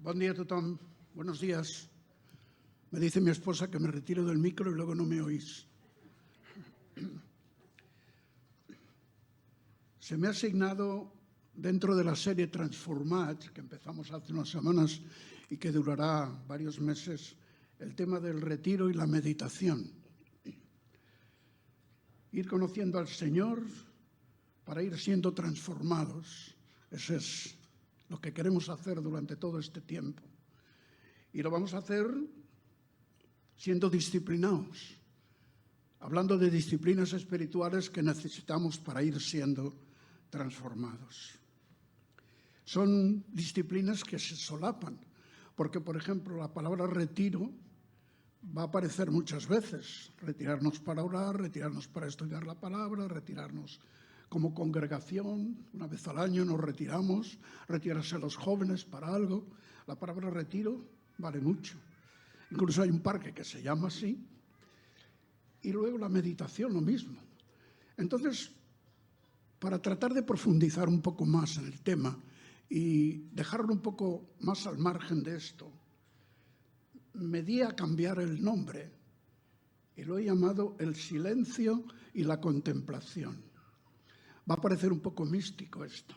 Buen día a tothom. Buenos días. Me dice mi esposa que me retiro del micro y luego no me oís. Se me ha asignado, dentro de la serie Transformat, que empezamos hace unas semanas y que durará varios meses, el tema del retiro y la meditación. Ir conociendo al Señor para ir siendo transformados. Eso es lo que queremos hacer durante todo este tiempo. Y lo vamos a hacer siendo disciplinados, hablando de disciplinas espirituales que necesitamos para ir siendo transformados. Son disciplinas que se solapan, porque, por ejemplo, la palabra retiro va a aparecer muchas veces. Retirarnos para orar, retirarnos para estudiar la palabra, retirarnos como congregación, una vez al año nos retiramos, retirarse a los jóvenes para algo. La palabra retiro vale mucho. Incluso hay un parque que se llama así. Y luego la meditación, lo mismo. Entonces, para tratar de profundizar un poco más en el tema y dejarlo un poco más al margen de esto, me di a cambiar el nombre y lo he llamado el silencio y la contemplación. Va a parecer un poco místico esto,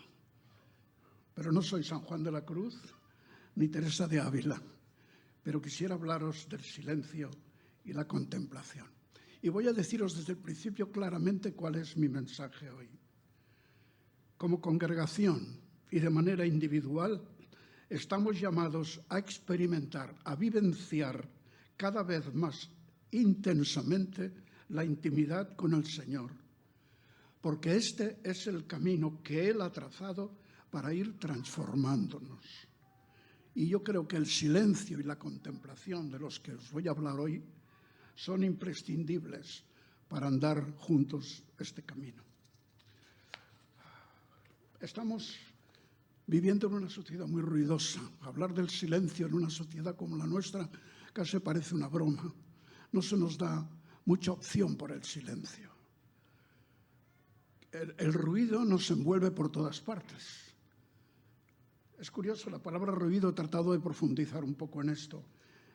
pero no soy San Juan de la Cruz ni Teresa de Ávila, pero quisiera hablaros del silencio y la contemplación. Y voy a deciros desde el principio claramente cuál es mi mensaje hoy. Como congregación y de manera individual, estamos llamados a experimentar, a vivenciar cada vez más intensamente la intimidad con el Señor, porque este es el camino que Él ha trazado para ir transformándonos. Y yo creo que el silencio y la contemplación de los que os voy a hablar hoy son imprescindibles para andar juntos este camino. Estamos viviendo en una sociedad muy ruidosa. Hablar del silencio en una sociedad como la nuestra casi parece una broma. No se nos da mucha opción por el silencio. El ruido nos envuelve por todas partes. Es curioso, la palabra ruido, he tratado de profundizar un poco en esto.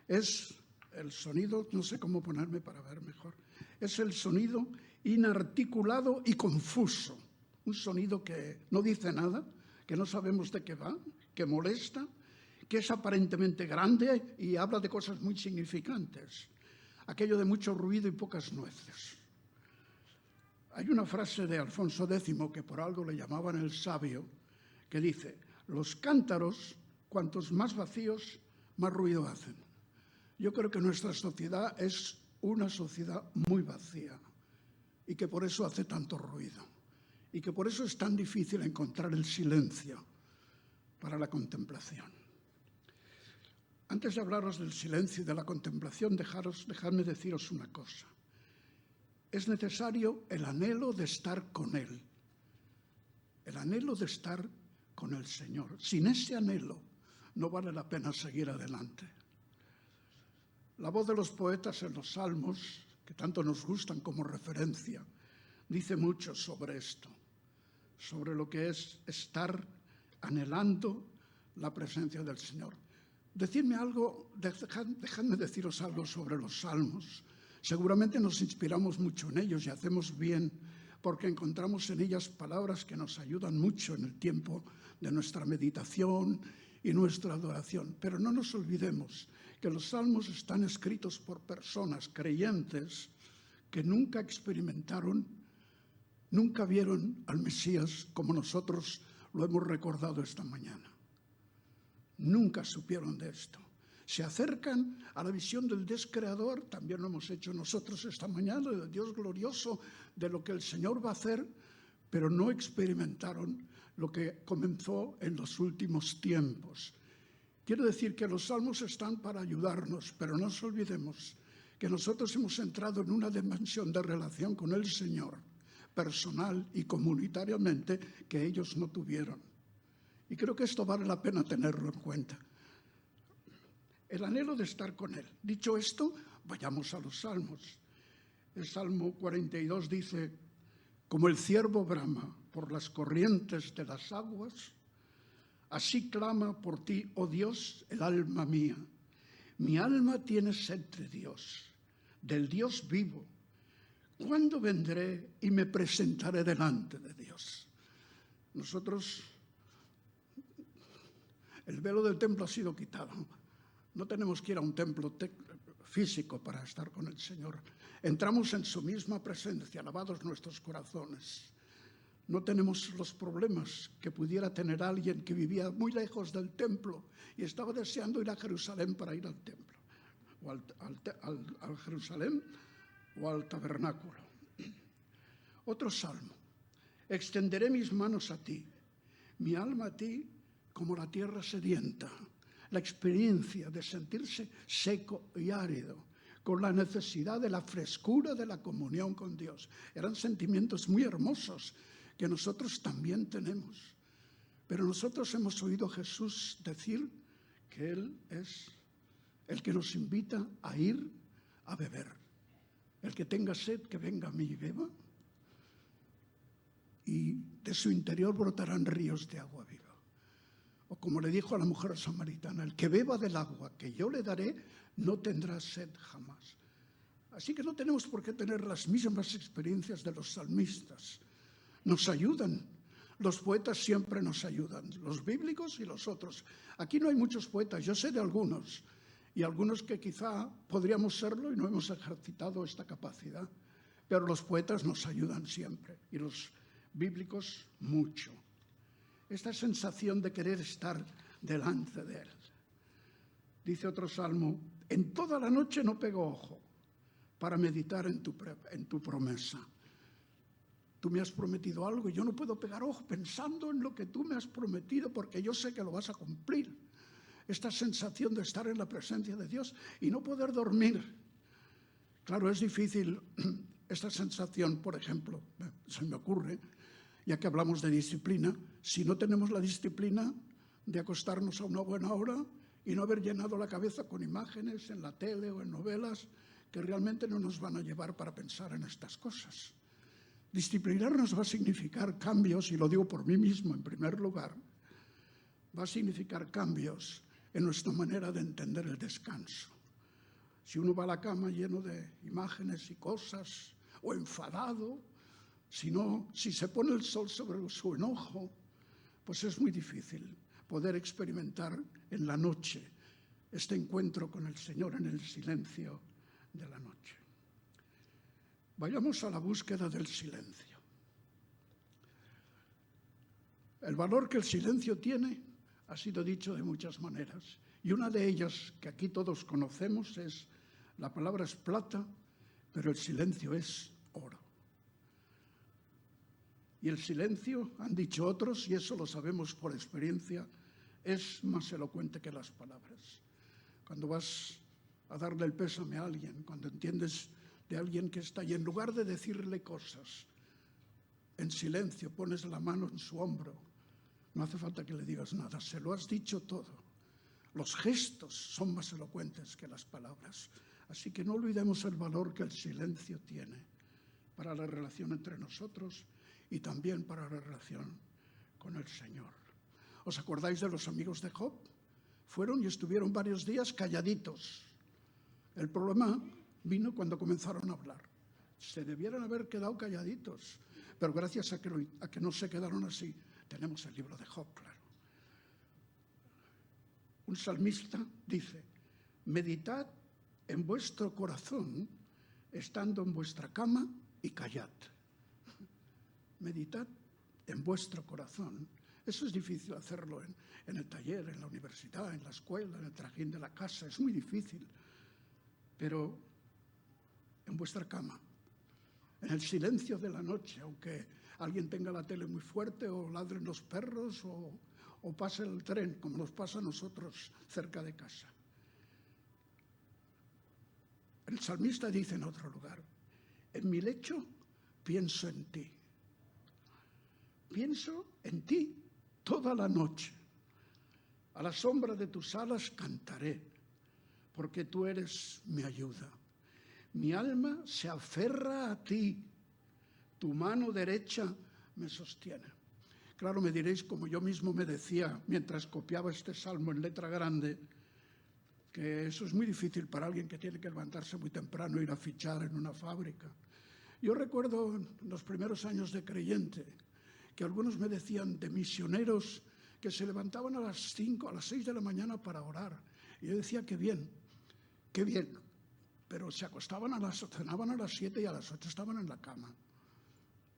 Es el sonido, no sé cómo ponerme para ver mejor, es el sonido inarticulado y confuso. Un sonido que no dice nada, que no sabemos de qué va, que molesta, que es aparentemente grande y habla de cosas muy significantes. Aquello de mucho ruido y pocas nueces. Hay una frase de Alfonso X, que por algo le llamaban el sabio, que dice: los cántaros, cuantos más vacíos, más ruido hacen. Yo creo que nuestra sociedad es una sociedad muy vacía y que por eso hace tanto ruido y que por eso es tan difícil encontrar el silencio para la contemplación. Antes de hablaros del silencio y de la contemplación, dejadme deciros una cosa. Es necesario el anhelo de estar con Él, el anhelo de estar con el Señor. Sin ese anhelo no vale la pena seguir adelante. La voz de los poetas en los Salmos, que tanto nos gustan como referencia, dice mucho sobre esto, sobre lo que es estar anhelando la presencia del Señor. Dejadme deciros algo sobre los Salmos. Seguramente nos inspiramos mucho en ellos y hacemos bien porque encontramos en ellas palabras que nos ayudan mucho en el tiempo de nuestra meditación y nuestra adoración. Pero no nos olvidemos que los Salmos están escritos por personas creyentes que nunca experimentaron, nunca vieron al Mesías como nosotros lo hemos recordado esta mañana. Nunca supieron de esto. Se acercan a la visión del Dios creador, también lo hemos hecho nosotros esta mañana, del Dios glorioso, de lo que el Señor va a hacer, pero no experimentaron lo que comenzó en los últimos tiempos. Quiero decir que los salmos están para ayudarnos, pero no nos olvidemos que nosotros hemos entrado en una dimensión de relación con el Señor, personal y comunitariamente, que ellos no tuvieron. Y creo que esto vale la pena tenerlo en cuenta. El anhelo de estar con Él. Dicho esto, vayamos a los salmos. El Salmo 42 dice: como el ciervo brama por las corrientes de las aguas, Así clama por ti, oh Dios, el alma mía. Mi alma tiene sed de Dios, del Dios vivo. ¿Cuándo vendré y me presentaré delante de Dios? Nosotros, el velo del templo ha sido quitado. No tenemos que ir a un templo físico para estar con el Señor. Entramos en su misma presencia, lavados nuestros corazones. No tenemos los problemas que pudiera tener alguien que vivía muy lejos del templo y estaba deseando ir a Jerusalén para ir al templo, o al Jerusalén o al tabernáculo. Otro salmo. Extenderé mis manos a ti, mi alma a ti como la tierra sedienta. La experiencia de sentirse seco y árido, con la necesidad de la frescura de la comunión con Dios. Eran sentimientos muy hermosos que nosotros también tenemos. Pero nosotros hemos oído a Jesús decir que Él es el que nos invita a ir a beber. El que tenga sed, que venga a mí y beba. Y de su interior brotarán ríos de agua viva. O como le dijo a la mujer samaritana, el que beba del agua que yo le daré no tendrá sed jamás. Así que no tenemos por qué tener las mismas experiencias de los salmistas. Nos ayudan. Los poetas siempre nos ayudan, los bíblicos y los otros. Aquí no hay muchos poetas, yo sé de algunos, y algunos que quizá podríamos serlo y no hemos ejercitado esta capacidad. Pero los poetas nos ayudan siempre, y los bíblicos mucho. Esta sensación de querer estar delante de Él. Dice otro salmo, en toda la noche no pego ojo para meditar en tu promesa. Tú me has prometido algo y yo no puedo pegar ojo pensando en lo que tú me has prometido porque yo sé que lo vas a cumplir. Esta sensación de estar en la presencia de Dios y no poder dormir. Claro, es difícil esta sensación, por ejemplo, se me ocurre, ya que hablamos de disciplina, si no tenemos la disciplina de acostarnos a una buena hora y no haber llenado la cabeza con imágenes en la tele o en novelas que realmente no nos van a llevar para pensar en estas cosas. Disciplinarnos va a significar cambios, y lo digo por mí mismo en primer lugar, va a significar cambios en nuestra manera de entender el descanso. Si uno va a la cama lleno de imágenes y cosas, o enfadado, si se pone el sol sobre su enojo, pues es muy difícil poder experimentar en la noche este encuentro con el Señor en el silencio de la noche. Vayamos a la búsqueda del silencio. El valor que el silencio tiene ha sido dicho de muchas maneras, y una de ellas que aquí todos conocemos es, la palabra es plata, pero el silencio es oro. Y el silencio, han dicho otros, y eso lo sabemos por experiencia, es más elocuente que las palabras. Cuando vas a darle el pésame a alguien, cuando entiendes de alguien que está y en lugar de decirle cosas, en silencio pones la mano en su hombro, no hace falta que le digas nada, se lo has dicho todo. Los gestos son más elocuentes que las palabras. Así que no olvidemos el valor que el silencio tiene para la relación entre nosotros y también para la relación con el Señor. ¿Os acordáis de los amigos de Job? Fueron y estuvieron varios días calladitos. El problema vino cuando comenzaron a hablar. Se debieran haber quedado calladitos, pero gracias a que no se quedaron así, tenemos el libro de Job, claro. Un salmista dice, meditad en vuestro corazón estando en vuestra cama y callad. Meditad en vuestro corazón. Eso es difícil hacerlo en el taller, en la universidad, en la escuela, en el trajín de la casa. Es muy difícil. Pero en vuestra cama, en el silencio de la noche, aunque alguien tenga la tele muy fuerte o ladren los perros o pase el tren, como nos pasa a nosotros cerca de casa. El salmista dice en otro lugar, en mi lecho pienso en ti. Pienso en ti toda la noche. A la sombra de tus alas cantaré, porque tú eres mi ayuda. Mi alma se aferra a ti, tu mano derecha me sostiene. Claro, me diréis, como yo mismo me decía mientras copiaba este salmo en letra grande, que eso es muy difícil para alguien que tiene que levantarse muy temprano e ir a fichar en una fábrica. Yo recuerdo en los primeros años de creyente que algunos me decían de misioneros que se levantaban a las 5, a las 6 de la mañana para orar. Y yo decía, qué bien, pero se acostaban cenaban a las 7 y a las 8 estaban en la cama.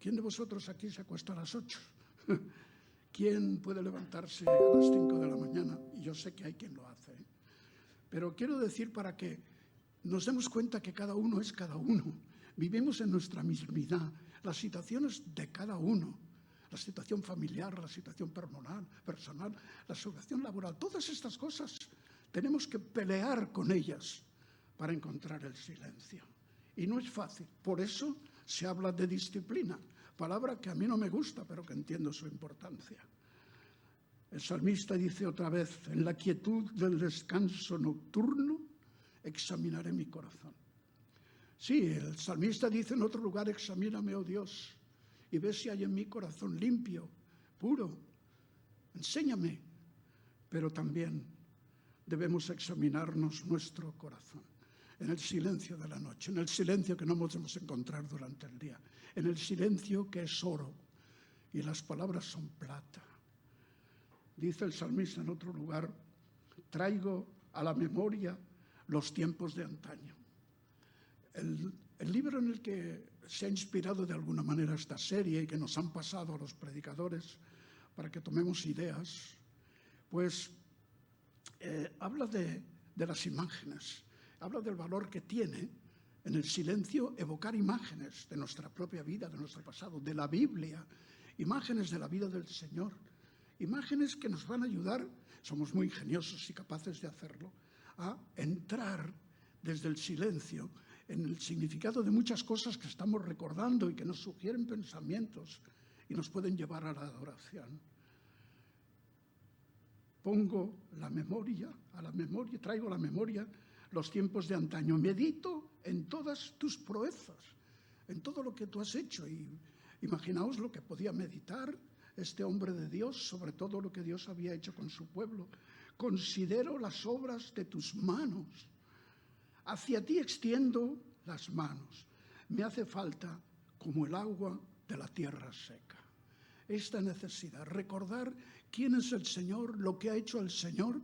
¿Quién de vosotros aquí se acuesta a las 8? ¿Quién puede levantarse a las 5 de la mañana? Y yo sé que hay quien lo hace. Pero quiero decir para que nos demos cuenta que cada uno es cada uno. Vivimos en nuestra mismidad, las situaciones de cada uno, la situación familiar, la situación personal, la situación laboral, todas estas cosas tenemos que pelear con ellas para encontrar el silencio. Y no es fácil, por eso se habla de disciplina, palabra que a mí no me gusta, pero que entiendo su importancia. El salmista dice otra vez, en la quietud del descanso nocturno examinaré mi corazón. Sí, el salmista dice en otro lugar, examíname, oh Dios, y ve si hay en mi corazón limpio, puro, enséñame. Pero también debemos examinarnos nuestro corazón en el silencio de la noche, en el silencio que no podemos encontrar durante el día, en el silencio que es oro y las palabras son plata. Dice el salmista en otro lugar, traigo a la memoria los tiempos de antaño. El libro en el que se ha inspirado de alguna manera esta serie y que nos han pasado a los predicadores para que tomemos ideas, pues habla de las imágenes, habla del valor que tiene en el silencio evocar imágenes de nuestra propia vida, de nuestro pasado, de la Biblia, imágenes de la vida del Señor, imágenes que nos van a ayudar, somos muy ingeniosos y capaces de hacerlo, a entrar desde el silencio en el significado de muchas cosas que estamos recordando y que nos sugieren pensamientos y nos pueden llevar a la adoración. Traigo a la memoria los tiempos de antaño. Medito en todas tus proezas, en todo lo que tú has hecho. Y imaginaos lo que podía meditar este hombre de Dios sobre todo lo que Dios había hecho con su pueblo. Considero las obras de tus manos. Hacia ti extiendo las manos. Me hace falta como el agua de la tierra seca. Esta necesidad, recordar quién es el Señor, lo que ha hecho el Señor.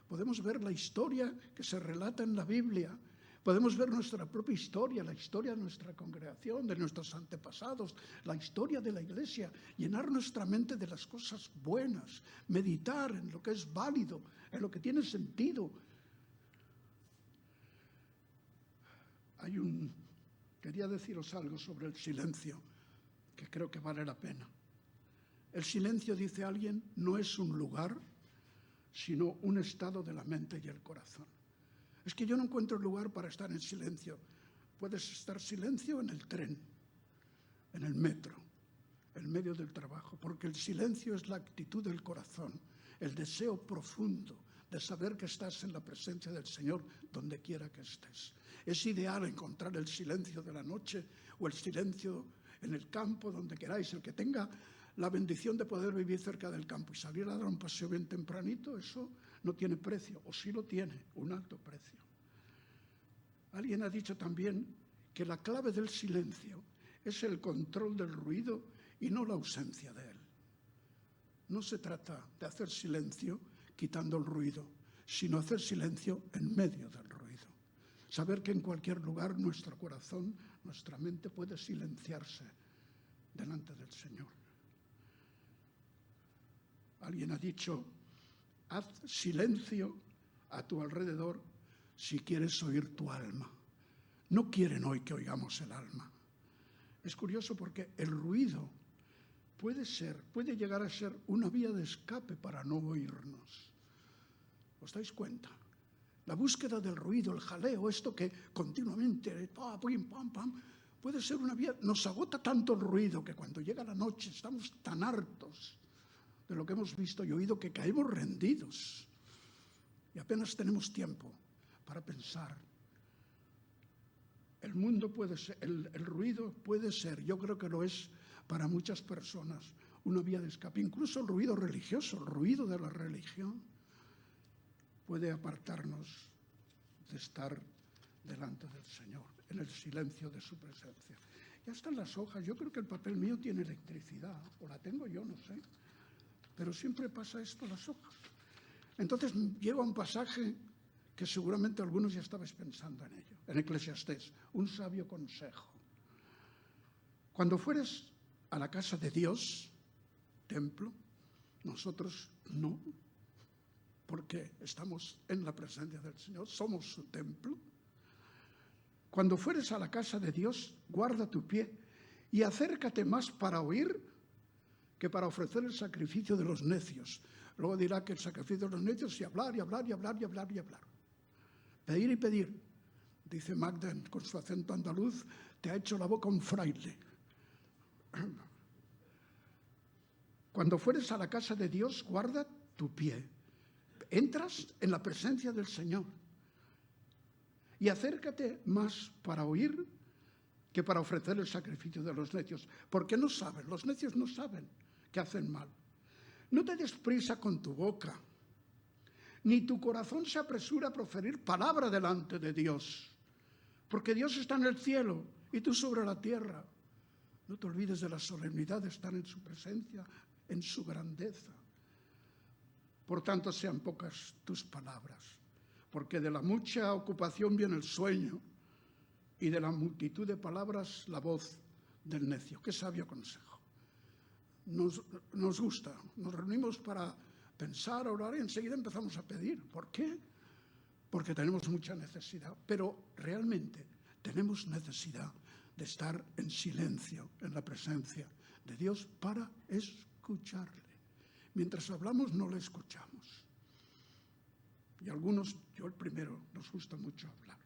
Podemos ver la historia que se relata en la Biblia. Podemos ver nuestra propia historia, la historia de nuestra congregación, de nuestros antepasados, la historia de la Iglesia, llenar nuestra mente de las cosas buenas, meditar en lo que es válido, en lo que tiene sentido. Quería deciros algo sobre el silencio, que creo que vale la pena. El silencio, dice alguien, no es un lugar, sino un estado de la mente y el corazón. Es que yo no encuentro lugar para estar en silencio. Puedes estar silencio en el tren, en el metro, en medio del trabajo, porque el silencio es la actitud del corazón, el deseo profundo de saber que estás en la presencia del Señor donde quiera que estés. Es ideal encontrar el silencio de la noche o el silencio en el campo, donde queráis. El que tenga la bendición de poder vivir cerca del campo y salir a dar un paseo bien tempranito, eso no tiene precio, o sí lo tiene, un alto precio. Alguien ha dicho también que la clave del silencio es el control del ruido y no la ausencia de él. No se trata de hacer silencio quitando el ruido, sino hacer silencio en medio del ruido. Saber que en cualquier lugar nuestro corazón, nuestra mente puede silenciarse delante del Señor. Alguien ha dicho, haz silencio a tu alrededor si quieres oír tu alma. No quieren hoy que oigamos el alma. Es curioso porque el ruido puede llegar a ser una vía de escape para no oírnos. ¿Os dais cuenta? La búsqueda del ruido, el jaleo, esto que continuamente, pam, pam, pam, puede ser una vía. Nos agota tanto el ruido que cuando llega la noche estamos tan hartos de lo que hemos visto y oído que caemos rendidos. Y apenas tenemos tiempo para pensar. El mundo puede ser, el ruido puede ser, yo creo que lo es para muchas personas, una vía de escape. Incluso el ruido religioso, el ruido de la religión, puede apartarnos de estar delante del Señor, en el silencio de su presencia. Ya están las hojas. Yo creo que el papel mío tiene electricidad, o la tengo yo, no sé. Pero siempre pasa esto, las hojas. Entonces llego a un pasaje que seguramente algunos ya estabais pensando en ello, en Eclesiastés, un sabio consejo. Cuando fueres a la casa de Dios, templo, nosotros no, porque estamos en la presencia del Señor, somos su templo. Cuando fueres a la casa de Dios, guarda tu pie y acércate más para oír que para ofrecer el sacrificio de los necios. Luego dirá que el sacrificio de los necios es hablar y hablar y hablar y hablar y hablar. Pedir y pedir. Dice Magda con su acento andaluz, te ha hecho la boca un fraile. Cuando fueres a la casa de Dios, guarda tu pie. Entras en la presencia del Señor. Y acércate más para oír que para ofrecer el sacrificio de los necios. Porque no saben, los necios no saben que hacen mal. No te des prisa con tu boca, ni tu corazón se apresura a proferir palabra delante de Dios. Porque Dios está en el cielo y tú sobre la tierra. No te olvides de la solemnidad de estar en su presencia, en su grandeza. Por tanto, sean pocas tus palabras, porque de la mucha ocupación viene el sueño y de la multitud de palabras la voz del necio. Qué sabio consejo. Nos gusta, nos reunimos para pensar, orar y enseguida empezamos a pedir. ¿Por qué? Porque tenemos mucha necesidad, pero realmente tenemos necesidad de estar en silencio, en la presencia de Dios para escucharle. Mientras hablamos no le escuchamos. Y algunos, yo el primero, nos gusta mucho hablar.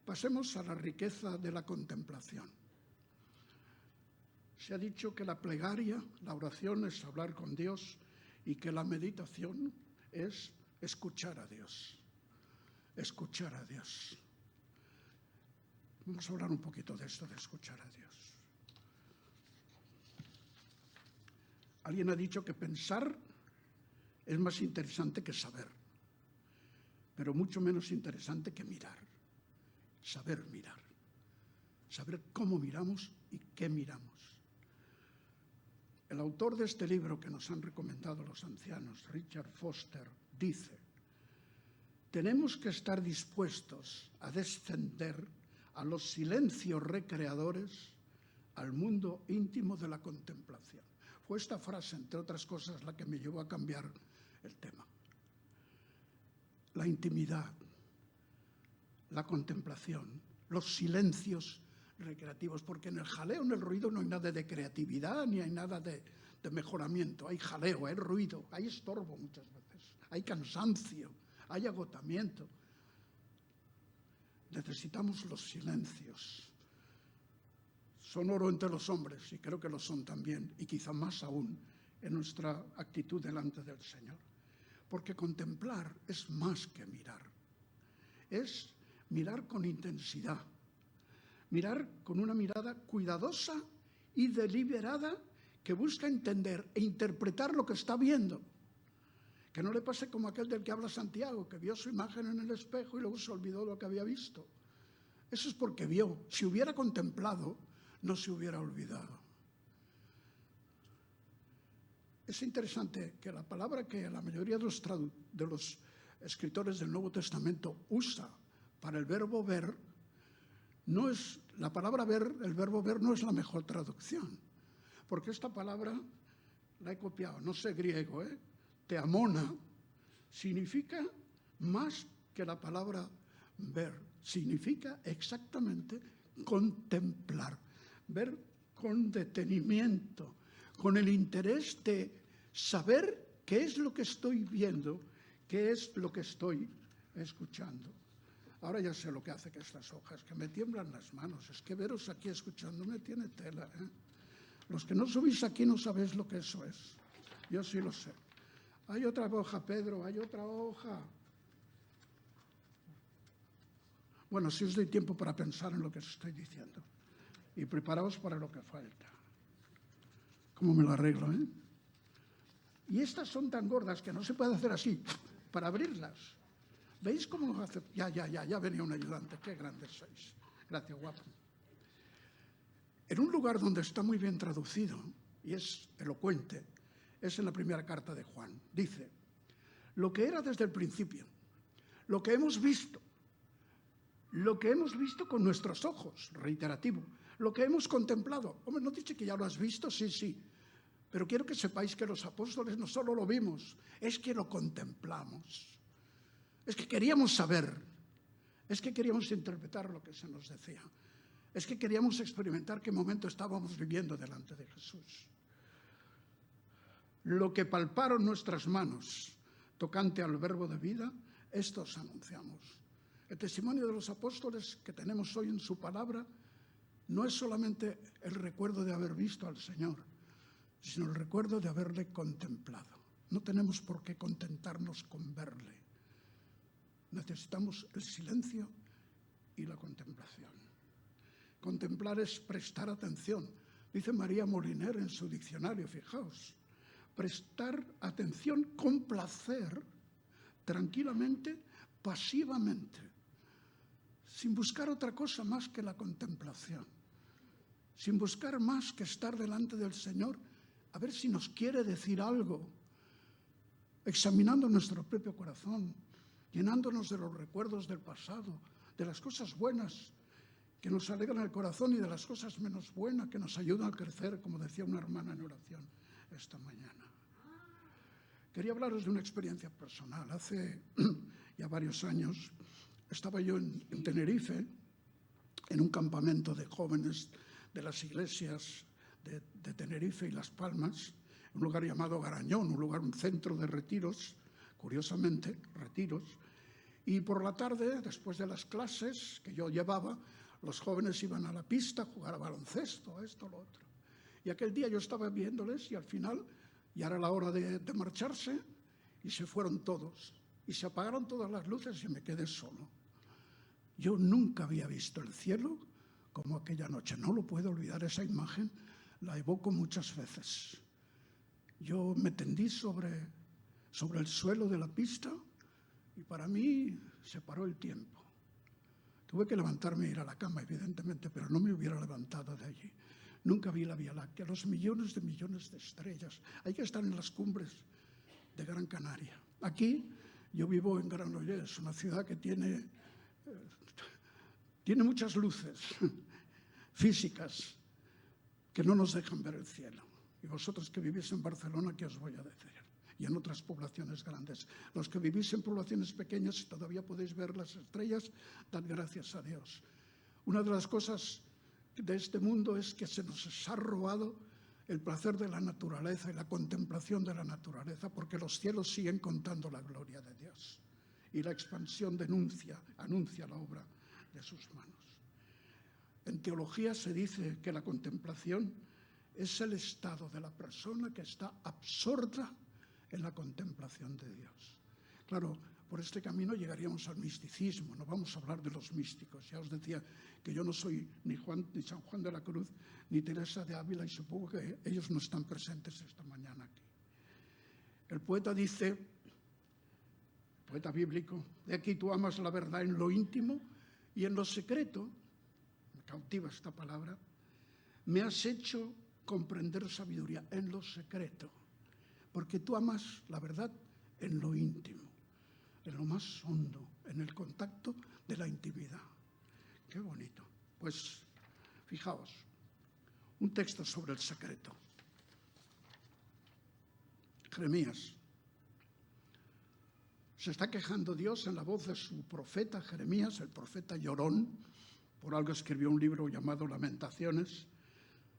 Pasemos a la riqueza de la contemplación. Se ha dicho que la plegaria, la oración es hablar con Dios y que la meditación es escuchar a Dios. Escuchar a Dios. Vamos a hablar un poquito de esto, de escuchar a Dios. Alguien ha dicho que pensar es más interesante que saber, pero mucho menos interesante que mirar. Saber mirar. Saber cómo miramos y qué miramos. El autor de este libro que nos han recomendado los ancianos, Richard Foster, dice: tenemos que estar dispuestos a descender a los silencios recreadores, al mundo íntimo de la contemplación. Fue esta frase, entre otras cosas, la que me llevó a cambiar el tema. La intimidad, la contemplación, los silencios recreativos, porque en el jaleo, en el ruido no hay nada de creatividad ni hay nada de mejoramiento. Hay jaleo, hay ruido, hay estorbo muchas veces, hay cansancio, hay agotamiento. Necesitamos los silencios. Son oro entre los hombres, y creo que lo son también, y quizá más aún en nuestra actitud delante del Señor. Porque contemplar es más que mirar. Es mirar con intensidad. Mirar con una mirada cuidadosa y deliberada que busca entender e interpretar lo que está viendo. Que no le pase como aquel del que habla Santiago, que vio su imagen en el espejo y luego se olvidó lo que había visto. Eso es porque vio. Si hubiera contemplado, no se hubiera olvidado. Es interesante que la palabra que la mayoría de los escritores del Nuevo Testamento usa para el verbo ver, no es la palabra ver, el verbo ver no es la mejor traducción, porque esta palabra la he copiado, no sé griego, teamona, significa más que la palabra ver, significa exactamente contemplar, ver con detenimiento, con el interés de saber qué es lo que estoy viendo, qué es lo que estoy escuchando. Ahora ya sé lo que hace que estas hojas, que me tiemblan las manos. Es que veros aquí escuchándome tiene tela. Los que no subís aquí no sabéis lo que eso es. Yo sí lo sé. Hay otra hoja, Pedro, hay otra hoja. Bueno, si os doy tiempo para pensar en lo que os estoy diciendo. Y preparaos para lo que falta. ¿Cómo me lo arreglo, eh? Y estas son tan gordas que no se puede hacer así para abrirlas. ¿Veis cómo lo hace? Ya venía un ayudante. Qué grandes sois. Gracias, guapo. En un lugar donde está muy bien traducido y es elocuente, es en la primera carta de Juan. Dice, lo que era desde el principio, lo que hemos visto con nuestros ojos, reiterativo, lo que hemos contemplado. Hombre, ¿no dice que ya lo has visto? Sí. Pero quiero que sepáis que los apóstoles no solo lo vimos, es que lo contemplamos. Es que queríamos saber, es que queríamos interpretar lo que se nos decía. Es que queríamos experimentar qué momento estábamos viviendo delante de Jesús. Lo que palparon nuestras manos tocante al verbo de vida, esto os anunciamos. El testimonio de los apóstoles que tenemos hoy en su palabra no es solamente el recuerdo de haber visto al Señor, sino el recuerdo de haberle contemplado. No tenemos por qué contentarnos con verle. Necesitamos el silencio y la contemplación. Contemplar es prestar atención. Dice María Moliner en su diccionario, fijaos. Prestar atención con placer, tranquilamente, pasivamente, sin buscar otra cosa más que la contemplación, sin buscar más que estar delante del Señor, a ver si nos quiere decir algo, examinando nuestro propio corazón, llenándonos de los recuerdos del pasado, de las cosas buenas que nos alegran el corazón y de las cosas menos buenas que nos ayudan a crecer, como decía una hermana en oración esta mañana. Quería hablaros de una experiencia personal. Hace ya varios años estaba yo en Tenerife, en un campamento de jóvenes de las iglesias de Tenerife y Las Palmas, un lugar llamado Garañón, un centro de retiros, curiosamente, retiros. Y por la tarde, después de las clases que yo llevaba, los jóvenes iban a la pista a jugar a baloncesto, a esto, lo otro. Y aquel día yo estaba viéndoles y al final ya era la hora de marcharse y se fueron todos. Y se apagaron todas las luces y me quedé solo. Yo nunca había visto el cielo como aquella noche. No lo puedo olvidar, esa imagen la evoco muchas veces. Yo me tendí sobre el suelo de la pista y para mí se paró el tiempo. Tuve que levantarme e ir a la cama, evidentemente, pero no me hubiera levantado de allí. Nunca vi la Vía Láctea, los millones de estrellas. Hay que estar en las cumbres de Gran Canaria. Aquí yo vivo en Granollers, una ciudad que tiene muchas luces físicas que no nos dejan ver el cielo. Y vosotros que vivís en Barcelona, ¿qué os voy a decir? Y en otras poblaciones grandes. Los que vivís en poblaciones pequeñas y todavía podéis ver las estrellas, dad gracias a Dios. Una de las cosas de este mundo es que se nos ha robado el placer de la naturaleza y la contemplación de la naturaleza, porque los cielos siguen contando la gloria de Dios. Y la expansión anuncia la obra de sus manos. En teología se dice que la contemplación es el estado de la persona que está absorta en la contemplación de Dios. Claro, por este camino llegaríamos al misticismo, no vamos a hablar de los místicos. Ya os decía que yo no soy ni San Juan de la Cruz, ni Teresa de Ávila, y supongo que ellos no están presentes esta mañana aquí. El poeta dice, poeta bíblico, de aquí tú amas la verdad en lo íntimo y en lo secreto, me cautiva esta palabra, me has hecho comprender sabiduría en lo secreto, porque tú amas la verdad en lo íntimo, en lo más hondo, en el contacto de la intimidad. Qué bonito. Pues, fijaos, un texto sobre el secreto. Jeremías. Se está quejando Dios en la voz de su profeta Jeremías, el profeta llorón, por algo escribió un libro llamado Lamentaciones,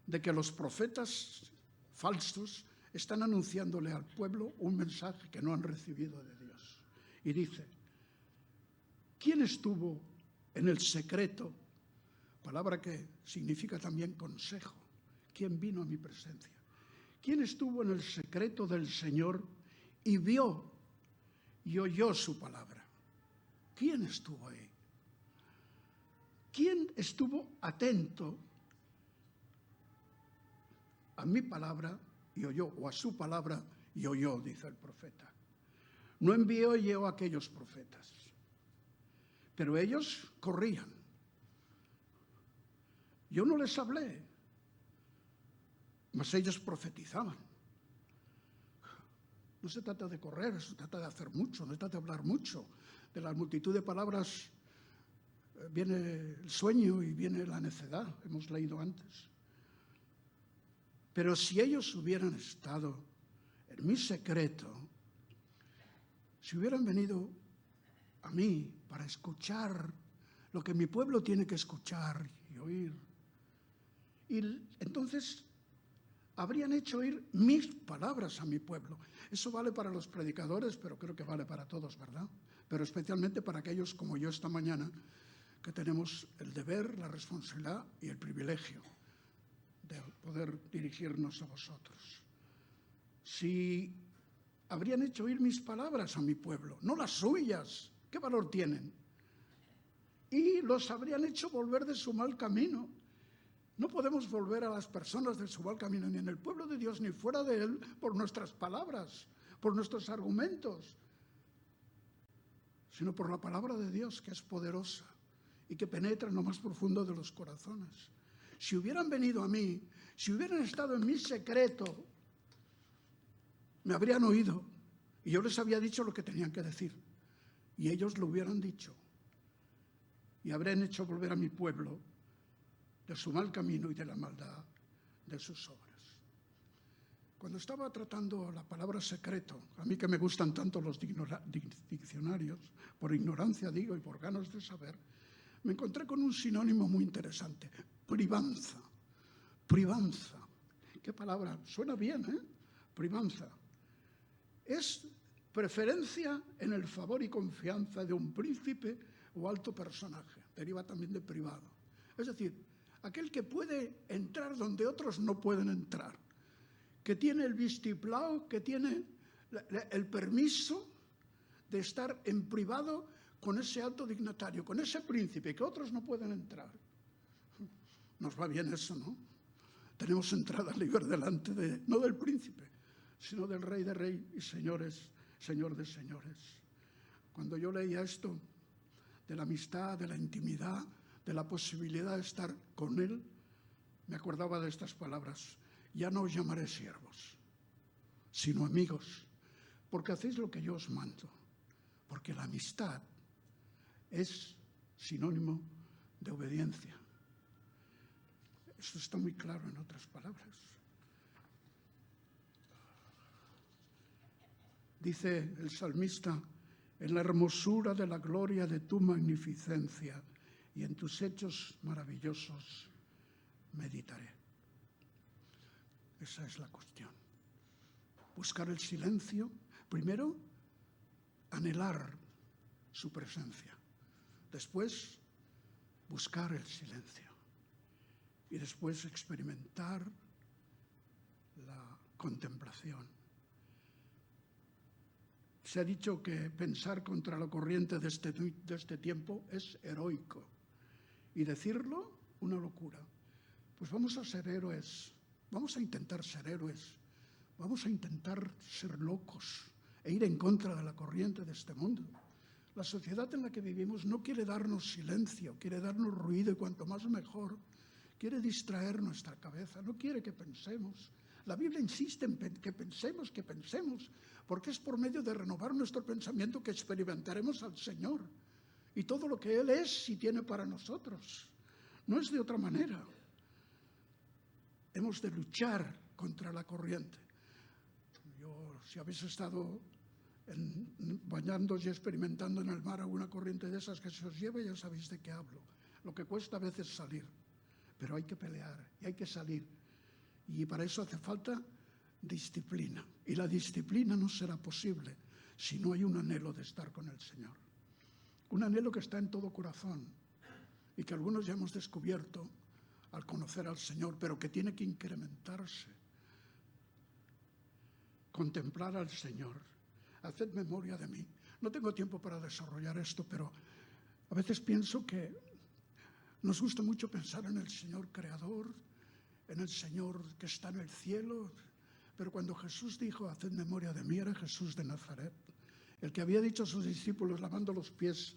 de que los profetas falsos están anunciándole al pueblo un mensaje que no han recibido de Dios. Y dice, ¿quién estuvo en el secreto? Palabra que significa también consejo. ¿Quién vino a mi presencia? ¿Quién estuvo en el secreto del Señor y vio y oyó su palabra? ¿Quién estuvo ahí? ¿Quién estuvo atento a mi palabra y oyó, o a su palabra y oyó, dice el profeta. No envió yo a aquellos profetas, pero ellos corrían. Yo no les hablé, mas ellos profetizaban. No se trata de correr, se trata de hacer mucho, no se trata de hablar mucho. De la multitud de palabras viene el sueño y viene la necedad, hemos leído antes. Pero si ellos hubieran estado en mi secreto, si hubieran venido a mí para escuchar lo que mi pueblo tiene que escuchar y oír, y entonces habrían hecho oír mis palabras a mi pueblo. Eso vale para los predicadores, pero creo que vale para todos, ¿verdad? Pero especialmente para aquellos como yo esta mañana, que tenemos el deber, la responsabilidad y el privilegio de poder dirigirnos a vosotros. Si habrían hecho oír mis palabras a mi pueblo, no las suyas, ¿qué valor tienen? Y los habrían hecho volver de su mal camino. No podemos volver a las personas de su mal camino, ni en el pueblo de Dios, ni fuera de él, por nuestras palabras, por nuestros argumentos, sino por la palabra de Dios, que es poderosa y que penetra en lo más profundo de los corazones. Si hubieran venido a mí, si hubieran estado en mi secreto, me habrían oído y yo les había dicho lo que tenían que decir y ellos lo hubieran dicho y habrían hecho volver a mi pueblo de su mal camino y de la maldad de sus obras. Cuando estaba tratando la palabra secreto, a mí que me gustan tanto los diccionarios, por ignorancia digo y por ganas de saber, me encontré con un sinónimo muy interesante: privanza. Privanza. ¿Qué palabra? Suena bien, ¿eh? Privanza. Es preferencia en el favor y confianza de un príncipe o alto personaje. Deriva también de privado. Es decir, aquel que puede entrar donde otros no pueden entrar, que tiene el vistiplau, que tiene el permiso de estar en privado con ese alto dignatario, con ese príncipe, que otros no pueden entrar. Nos va bien eso, ¿no? Tenemos entrada libre delante no del príncipe, sino del Rey de Reyes y Señor de Señores. Cuando yo leía esto de la amistad, de la intimidad, de la posibilidad de estar con Él, me acordaba de estas palabras: ya no os llamaré siervos, sino amigos, porque hacéis lo que yo os mando, porque la amistad es sinónimo de obediencia. Esto está muy claro en otras palabras. Dice el salmista: en la hermosura de la gloria de tu magnificencia y en tus hechos maravillosos meditaré. Esa es la cuestión. Buscar el silencio. Primero, anhelar su presencia. Después, buscar el silencio. Y después experimentar la contemplación. Se ha dicho que pensar contra la corriente de este tiempo es heroico. Y decirlo, una locura. Pues vamos a ser héroes. Vamos a intentar ser héroes, vamos a intentar ser locos e ir en contra de la corriente de este mundo. La sociedad en la que vivimos no quiere darnos silencio, quiere darnos ruido y cuanto más mejor. Quiere distraer nuestra cabeza, no quiere que pensemos. La Biblia insiste en que pensemos, porque es por medio de renovar nuestro pensamiento que experimentaremos al Señor y todo lo que Él es y tiene para nosotros. No es de otra manera. Hemos de luchar contra la corriente. Si habéis estado bañándoos y experimentando en el mar alguna corriente de esas que se os lleva, ya sabéis de qué hablo. Lo que cuesta a veces salir, pero hay que pelear y hay que salir. Y para eso hace falta disciplina. Y la disciplina no será posible si no hay un anhelo de estar con el Señor. Un anhelo que está en todo corazón y que algunos ya hemos descubierto al conocer al Señor, pero que tiene que incrementarse. Contemplar al Señor. Haced memoria de mí. No tengo tiempo para desarrollar esto, pero a veces pienso que nos gusta mucho pensar en el Señor creador, en el Señor que está en el cielo, Pero cuando Jesús dijo, haced memoria de mí, era Jesús de Nazaret, el que había dicho a sus discípulos, lavando los pies,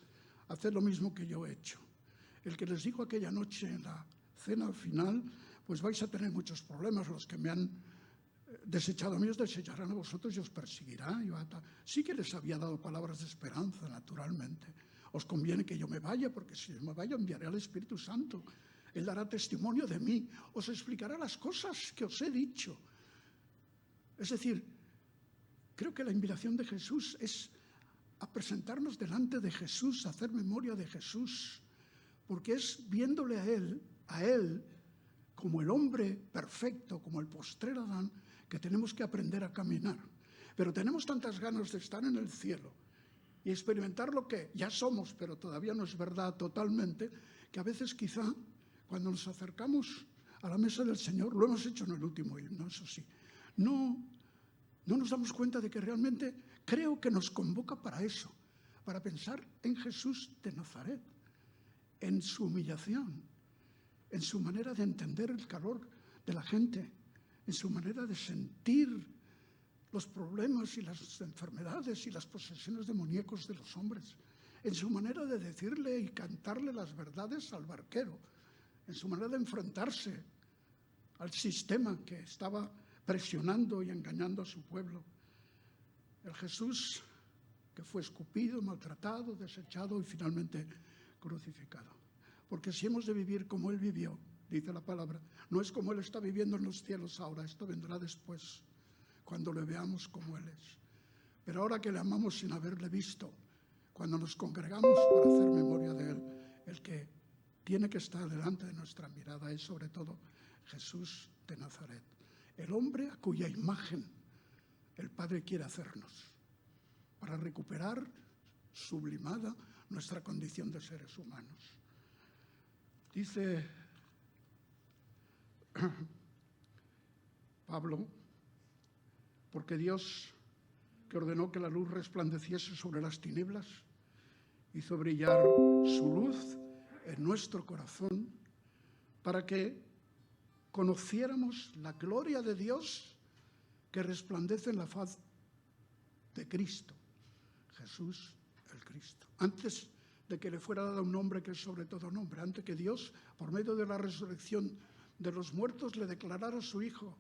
haced lo mismo que yo he hecho. El que les dijo aquella noche en la cena final, pues vais a tener muchos problemas, los que me han desechado a mí os desecharán a vosotros y os perseguirán. Sí que les había dado palabras de esperanza, naturalmente. Os conviene que yo me vaya, porque si yo me vaya enviaré al Espíritu Santo. Él dará testimonio de mí, os explicará las cosas que os he dicho. Es decir, creo que la invitación de Jesús es a presentarnos delante de Jesús, a hacer memoria de Jesús, porque es viéndole a Él como el hombre perfecto, como el postrer Adán, que tenemos que aprender a caminar. Pero tenemos tantas ganas de estar en el cielo y experimentar lo que ya somos, pero todavía no es verdad totalmente, que a veces quizá cuando nos acercamos a la mesa del Señor, lo hemos hecho en el último himno, eso sí, no nos damos cuenta de que realmente creo que nos convoca para eso, para pensar en Jesús de Nazaret, en su humillación, en su manera de entender el calor de la gente, en su manera de sentir los problemas y las enfermedades y las posesiones demoníacas de los hombres, en su manera de decirle y cantarle las verdades al barquero, en su manera de enfrentarse al sistema que estaba presionando y engañando a su pueblo. El Jesús que fue escupido, maltratado, desechado y finalmente crucificado. Porque si hemos de vivir como Él vivió, dice la palabra, no es como Él está viviendo en los cielos ahora, esto vendrá después, cuando le veamos como Él es. Pero ahora que le amamos sin haberle visto, cuando nos congregamos para hacer memoria de Él, el que tiene que estar delante de nuestra mirada es sobre todo Jesús de Nazaret, el hombre a cuya imagen el Padre quiere hacernos, para recuperar sublimada nuestra condición de seres humanos. Dice Pablo, porque Dios, que ordenó que la luz resplandeciese sobre las tinieblas, hizo brillar su luz en nuestro corazón para que conociéramos la gloria de Dios que resplandece en la faz de Cristo, Jesús el Cristo. Antes de que le fuera dado un nombre que es sobre todo nombre, antes que Dios, por medio de la resurrección de los muertos, le declarara a su Hijo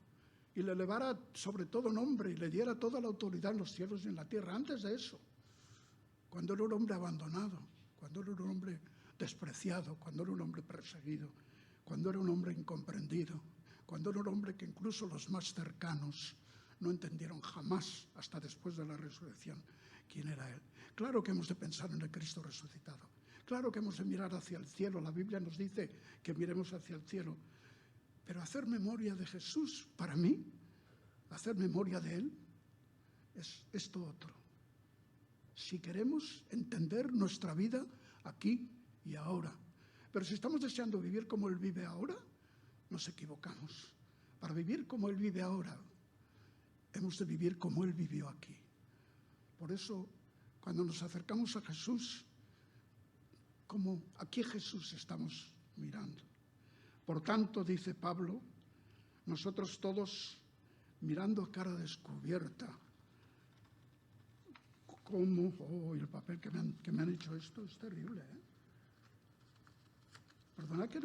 y le elevara sobre todo nombre y le diera toda la autoridad en los cielos y en la tierra. Antes de eso, cuando era un hombre abandonado, cuando era un hombre despreciado, cuando era un hombre perseguido, cuando era un hombre incomprendido, cuando era un hombre que incluso los más cercanos no entendieron jamás, hasta después de la resurrección, quién era Él. Claro que hemos de pensar en el Cristo resucitado. Claro que hemos de mirar hacia el cielo. La Biblia nos dice que miremos hacia el cielo. Pero hacer memoria de Jesús, para mí, hacer memoria de Él, es esto otro. Si queremos entender nuestra vida aquí y ahora. Pero si estamos deseando vivir como Él vive ahora, nos equivocamos. Para vivir como Él vive ahora, hemos de vivir como Él vivió aquí. Por eso, cuando nos acercamos a Jesús, como aquí Jesús estamos mirando. Por tanto, dice Pablo, nosotros todos mirando a cara descubierta, como, el papel que me han hecho esto es terrible, ¿eh? Perdonad que,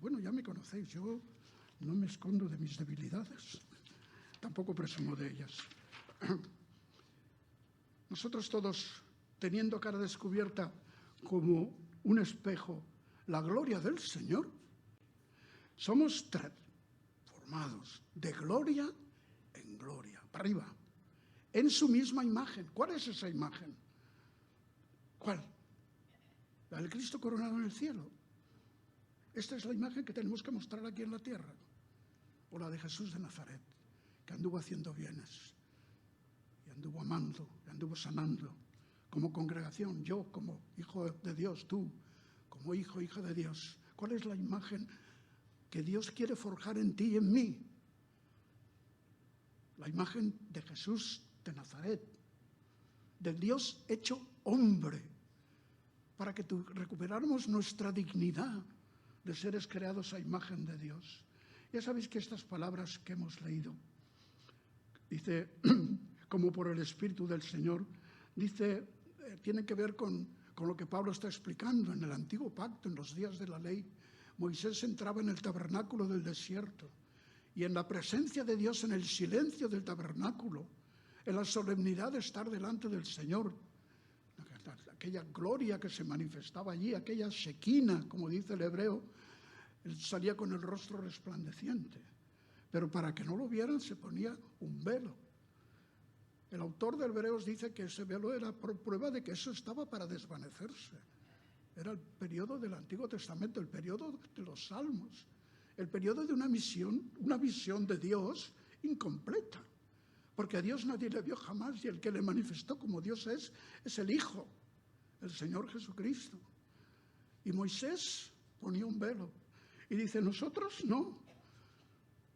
bueno, ya me conocéis, yo no me escondo de mis debilidades, tampoco presumo de ellas. Nosotros todos, teniendo cara descubierta como un espejo, la gloria del Señor, somos transformados de gloria en gloria, para arriba, en su misma imagen. ¿Cuál es esa imagen? ¿Cuál? La del Cristo coronado en el cielo. Esta es la imagen que tenemos que mostrar aquí en la tierra. O la de Jesús de Nazaret, que anduvo haciendo bienes, y anduvo amando, y anduvo sanando, como congregación, yo como hijo de Dios, tú como hijo, hija de Dios. ¿Cuál es la imagen que Dios quiere forjar en ti y en mí? La imagen de Jesús de Nazaret, del Dios hecho hombre, para que recuperáramos nuestra dignidad de seres creados a imagen de Dios. Ya sabéis que estas palabras que hemos leído dice, como por el Espíritu del Señor, dice, tiene que ver con lo que Pablo está explicando en el Antiguo Pacto, en los días de la ley. Moisés entraba en el tabernáculo del desierto y en la presencia de Dios, en el silencio del tabernáculo, en la solemnidad de estar delante del Señor, aquella gloria que se manifestaba allí, aquella shequina, como dice el hebreo, él salía con el rostro resplandeciente. Pero para que no lo vieran se ponía un velo. El autor de Hebreos dice que ese velo era prueba de que eso estaba para desvanecerse. Era el periodo del Antiguo Testamento, el periodo de los Salmos, el periodo de una visión de Dios incompleta. Porque a Dios nadie le vio jamás y el que le manifestó como Dios es el Hijo, el Señor Jesucristo. Y Moisés ponía un velo y dice, nosotros no.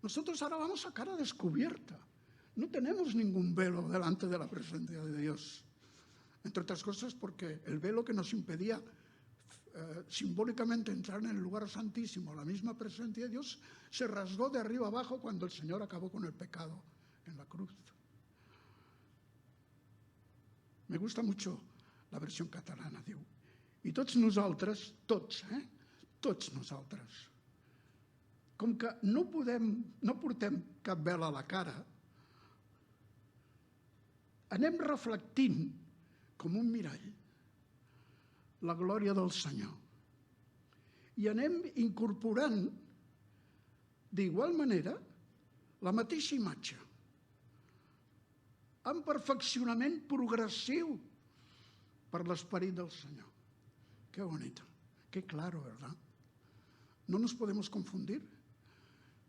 Nosotros ahora vamos a cara descubierta. No tenemos ningún velo delante de la presencia de Dios. Entre otras cosas porque el velo que nos impedía simbólicamente entrar en el lugar santísimo, la misma presencia de Dios, se rasgó de arriba abajo cuando el Señor acabó con el pecado en la cruz. Me gusta mucho la versión catalana, diu. I tots nosaltres, tots nosaltres, com que no portem cap vel a la cara, anem reflectint com un mirall la glòria del Senyor i anem incorporant d'igual manera la mateixa imatge amb perfeccionament progressiu per l'esperit del Senyor. Qué bonito, qué claro, ¿verdad? No nos podemos confundir.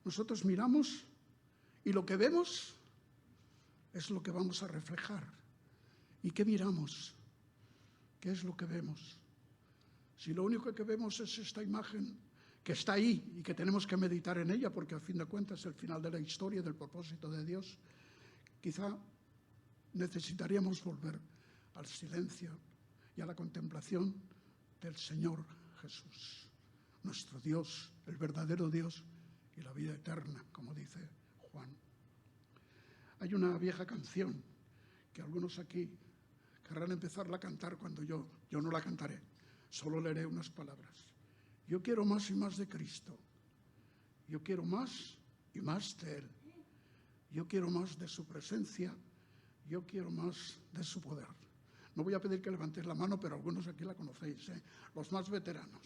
Nosotros miramos y lo que vemos es lo que vamos a reflejar. ¿Y qué miramos? ¿Qué es lo que vemos? Si lo único que vemos es esta imagen que está ahí y que tenemos que meditar en ella, porque a fin de cuentas es el final de la historia, del propósito de Dios, quizá necesitaríamos volver al silencio y a la contemplación del Señor Jesús, nuestro Dios, el verdadero Dios y la vida eterna, como dice Juan. Hay una vieja canción que algunos aquí querrán empezarla a cantar cuando yo no la cantaré, solo leeré unas palabras. Yo quiero más y más de Cristo. Yo quiero más y más de Él. Yo quiero más de su presencia. Yo quiero más de su poder. No voy a pedir que levantéis la mano, pero algunos aquí la conocéis, los más veteranos.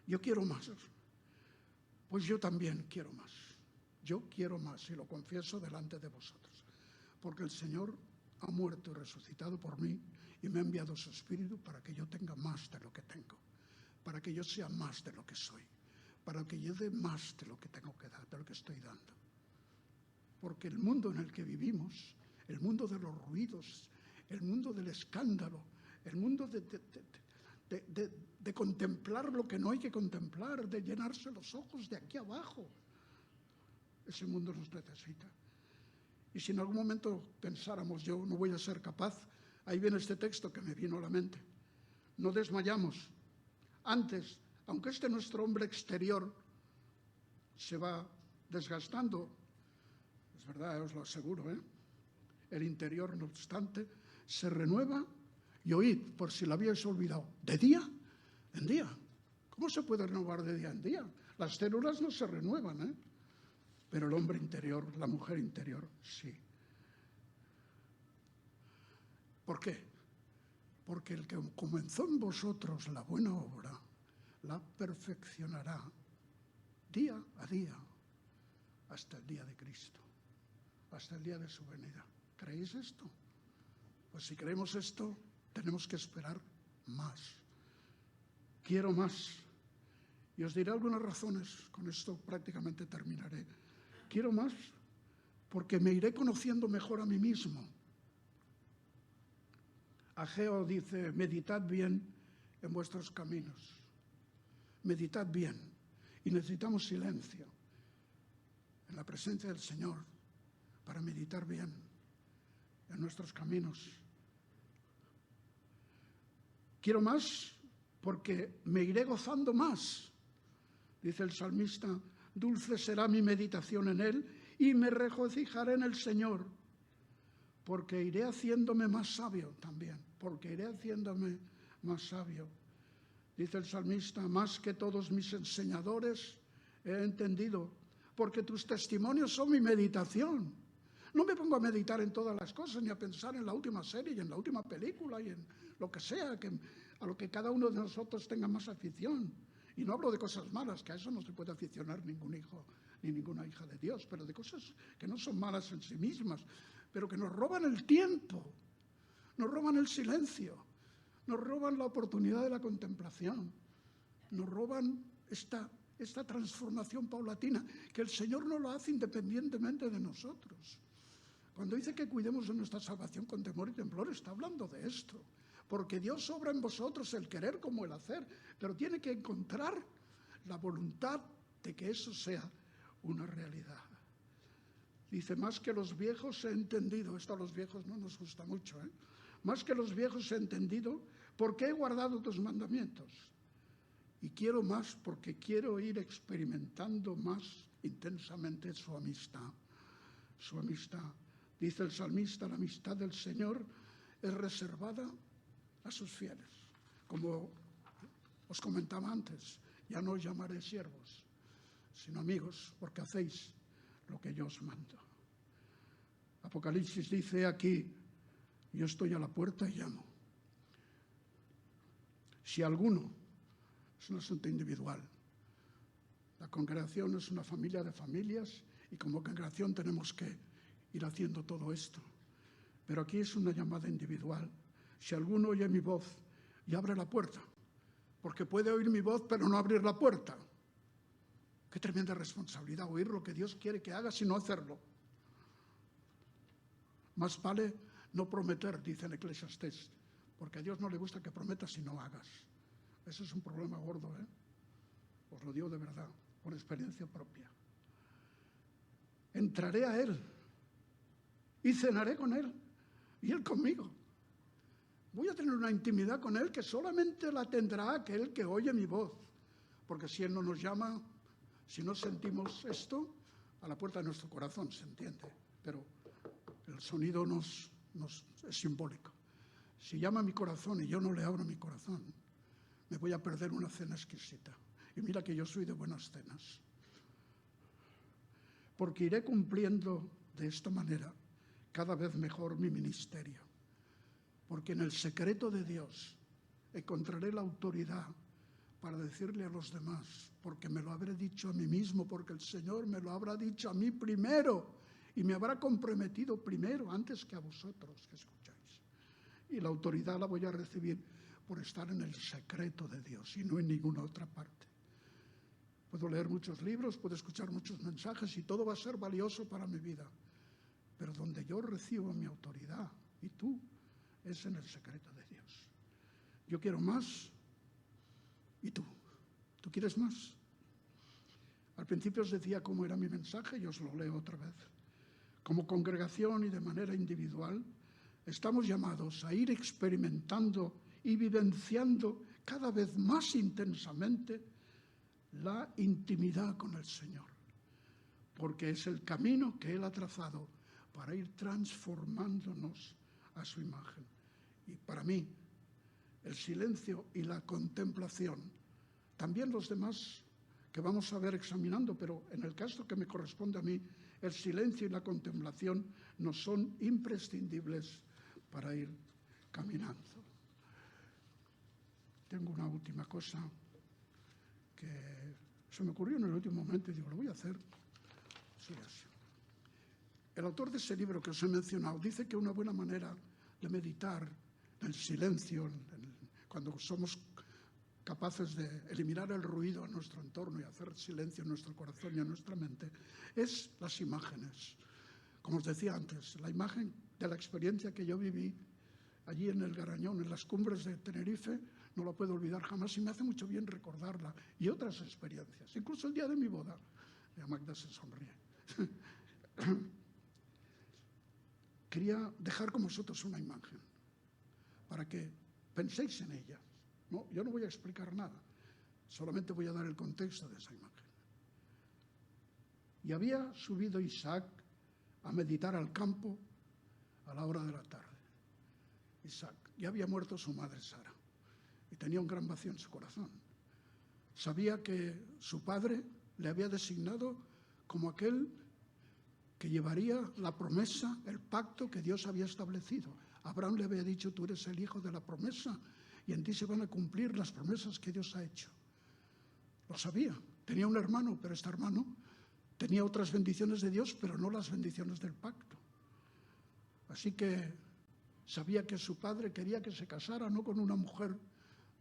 Yo quiero más. Pues yo también quiero más. Yo quiero más y lo confieso delante de vosotros. Porque el Señor ha muerto y resucitado por mí y me ha enviado su Espíritu para que yo tenga más de lo que tengo, para que yo sea más de lo que soy, para que yo dé más de lo que tengo que dar, de lo que estoy dando. Porque el mundo en el que vivimos, el mundo de los ruidos, el mundo del escándalo, el mundo de contemplar lo que no hay que contemplar, de llenarse los ojos de aquí abajo, ese mundo nos necesita. Y si en algún momento pensáramos, yo no voy a ser capaz, ahí viene este texto que me vino a la mente. No desmayamos. Antes, aunque nuestro hombre exterior se va desgastando, es verdad, os lo aseguro, el interior, no obstante, se renueva. Y oíd, por si lo habíais olvidado, de día en día. ¿Cómo se puede renovar de día en día? Las células no se renuevan, pero el hombre interior, la mujer interior, sí. ¿Por qué? Porque el que comenzó en vosotros la buena obra, la perfeccionará día a día hasta el día de Cristo, hasta el día de su venida. ¿Creéis esto? Pues si creemos esto, tenemos que esperar más. Quiero más. Y os diré algunas razones, con esto prácticamente terminaré. Quiero más porque me iré conociendo mejor a mí mismo. Ageo dice, meditad bien en vuestros caminos. Meditad bien. Y necesitamos silencio en la presencia del Señor para meditar bien en nuestros caminos. Quiero más porque me iré gozando más. Dice el salmista, dulce será mi meditación en él y me regocijaré en el Señor, porque iré haciéndome más sabio también, porque iré haciéndome más sabio. Dice el salmista, más que todos mis enseñadores he entendido, porque tus testimonios son mi meditación. No me pongo a meditar en todas las cosas, ni a pensar en la última serie y en la última película y en lo que sea, a lo que cada uno de nosotros tenga más afición. Y no hablo de cosas malas, que a eso no se puede aficionar ningún hijo ni ninguna hija de Dios, pero de cosas que no son malas en sí mismas, pero que nos roban el tiempo, nos roban el silencio, nos roban la oportunidad de la contemplación, nos roban esta transformación paulatina, que el Señor no lo hace independientemente de nosotros. Cuando dice que cuidemos de nuestra salvación con temor y temblor, está hablando de esto. Porque Dios obra en vosotros el querer como el hacer, pero tiene que encontrar la voluntad de que eso sea una realidad. Dice, más que los viejos he entendido, esto a los viejos no nos gusta mucho, más que los viejos he entendido, porque he guardado tus mandamientos. Y quiero más porque quiero ir experimentando más intensamente su amistad. Su amistad. Dice el salmista, la amistad del Señor es reservada a sus fieles. Como os comentaba antes, ya no os llamaré siervos, sino amigos, porque hacéis lo que yo os mando. Apocalipsis dice aquí, yo estoy a la puerta y llamo. Si alguno, es un asunto individual, la congregación es una familia de familias y como congregación tenemos que ir haciendo todo esto. Pero aquí es una llamada individual. Si alguno oye mi voz y abre la puerta, porque puede oír mi voz pero no abrir la puerta. Qué tremenda responsabilidad, oír lo que Dios quiere que hagas y no hacerlo. Más vale no prometer, dice en Eclesiastés, porque a Dios no le gusta que prometas y no hagas. Ese es un problema gordo, Os lo digo de verdad, por experiencia propia. Entraré a Él y cenaré con Él y Él conmigo. Voy a tener una intimidad con Él que solamente la tendrá aquel que oye mi voz. Porque si Él no nos llama, si no sentimos esto, a la puerta de nuestro corazón, se entiende. Pero el sonido es simbólico. Si llama a mi corazón y yo no le abro mi corazón, me voy a perder una cena exquisita. Y mira que yo soy de buenas cenas. Porque iré cumpliendo de esta manera cada vez mejor mi ministerio. Porque en el secreto de Dios encontraré la autoridad para decirle a los demás, porque me lo habré dicho a mí mismo, porque el Señor me lo habrá dicho a mí primero y me habrá comprometido primero antes que a vosotros que escucháis. Y la autoridad la voy a recibir por estar en el secreto de Dios y no en ninguna otra parte. Puedo leer muchos libros, puedo escuchar muchos mensajes y todo va a ser valioso para mi vida. Pero donde yo recibo mi autoridad, y tú, es en el secreto de Dios. Yo quiero más, y tú. ¿Tú quieres más? Al principio os decía cómo era mi mensaje y os lo leo otra vez. Como congregación y de manera individual, estamos llamados a ir experimentando y vivenciando cada vez más intensamente la intimidad con el Señor, porque es el camino que Él ha trazado para ir transformándonos a su imagen. Y para mí, el silencio y la contemplación, también los demás que vamos a ver examinando, pero en el caso que me corresponde a mí, el silencio y la contemplación nos son imprescindibles para ir caminando. Tengo una última cosa que se me ocurrió en el último momento y digo, lo voy a hacer. Soy así. El autor de ese libro que os he mencionado dice que una buena manera de meditar en el silencio, cuando somos capaces de eliminar el ruido en nuestro entorno y hacer silencio en nuestro corazón y en nuestra mente, es las imágenes. Como os decía antes, la imagen de la experiencia que yo viví allí en el Garañón, en las cumbres de Tenerife, no la puedo olvidar jamás y me hace mucho bien recordarla. Y otras experiencias, incluso el día de mi boda. Ya Magda se sonríe. Quería dejar con vosotros una imagen para que penséis en ella. No, yo no voy a explicar nada, solamente voy a dar el contexto de esa imagen. Y había subido Isaac a meditar al campo a la hora de la tarde. Isaac, ya había muerto su madre Sara y tenía un gran vacío en su corazón. Sabía que su padre le había designado como aquel que llevaría la promesa, el pacto que Dios había establecido. Abraham le había dicho: tú eres el hijo de la promesa y en ti se van a cumplir las promesas que Dios ha hecho. Lo sabía. Tenía un hermano, pero este hermano tenía otras bendiciones de Dios, pero no las bendiciones del pacto. Así que sabía que su padre quería que se casara no con una mujer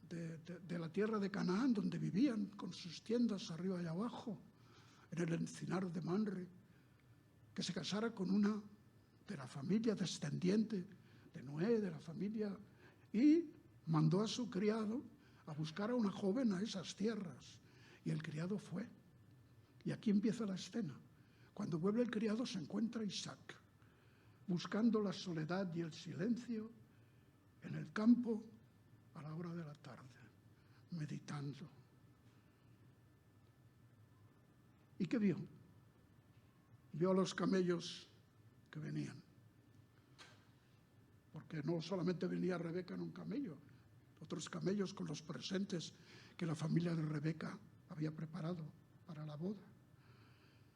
de la tierra de Canaán, donde vivían con sus tiendas arriba y abajo, en el encinar de Manre, que se casara con una de la familia descendiente de Noé, de la familia, y mandó a su criado a buscar a una joven a esas tierras. Y el criado fue. Y aquí empieza la escena. Cuando vuelve el criado se encuentra Isaac, buscando la soledad y el silencio en el campo a la hora de la tarde, meditando. ¿Y qué vio? Vio a los camellos que venían. Porque no solamente venía Rebeca en un camello, otros camellos con los presentes que la familia de Rebeca había preparado para la boda.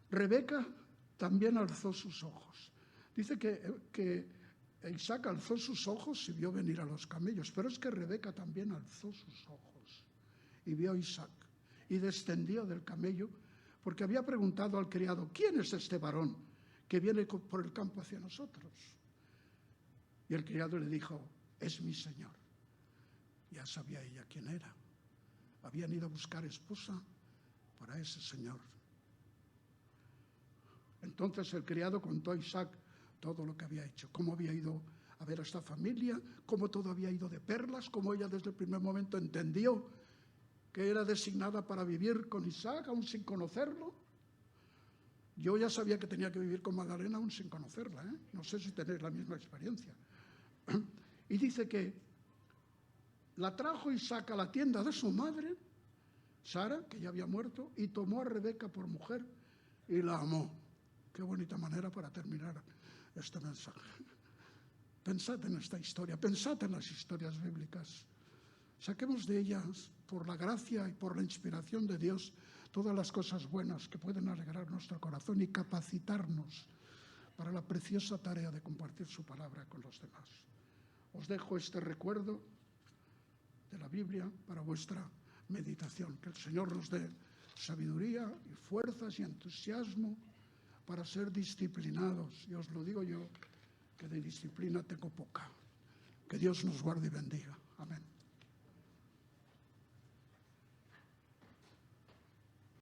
Rebeca también alzó sus ojos. Dice que Isaac alzó sus ojos y vio venir a los camellos, pero es que Rebeca también alzó sus ojos y vio a Isaac y descendió del camello, porque había preguntado al criado: ¿quién es este varón que viene por el campo hacia nosotros? Y el criado le dijo: es mi señor. Ya sabía ella quién era. Habían ido a buscar esposa para ese señor. Entonces el criado contó a Isaac todo lo que había hecho, cómo había ido a ver a esta familia, cómo todo había ido de perlas, cómo ella desde el primer momento entendió que era designada para vivir con Isaac, aún sin conocerlo. Yo ya sabía que tenía que vivir con Magdalena aún sin conocerla, ¿eh? No sé si tenéis la misma experiencia. Y dice que la trajo Isaac a la tienda de su madre, Sara, que ya había muerto, y tomó a Rebeca por mujer y la amó. Qué bonita manera para terminar este mensaje. Pensad en esta historia, pensad en las historias bíblicas. Saquemos de ellas, por la gracia y por la inspiración de Dios, todas las cosas buenas que pueden alegrar nuestro corazón y capacitarnos para la preciosa tarea de compartir su palabra con los demás. Os dejo este recuerdo de la Biblia para vuestra meditación. Que el Señor nos dé sabiduría y fuerzas y entusiasmo para ser disciplinados. Y os lo digo yo, que de disciplina tengo poca. Que Dios nos guarde y bendiga.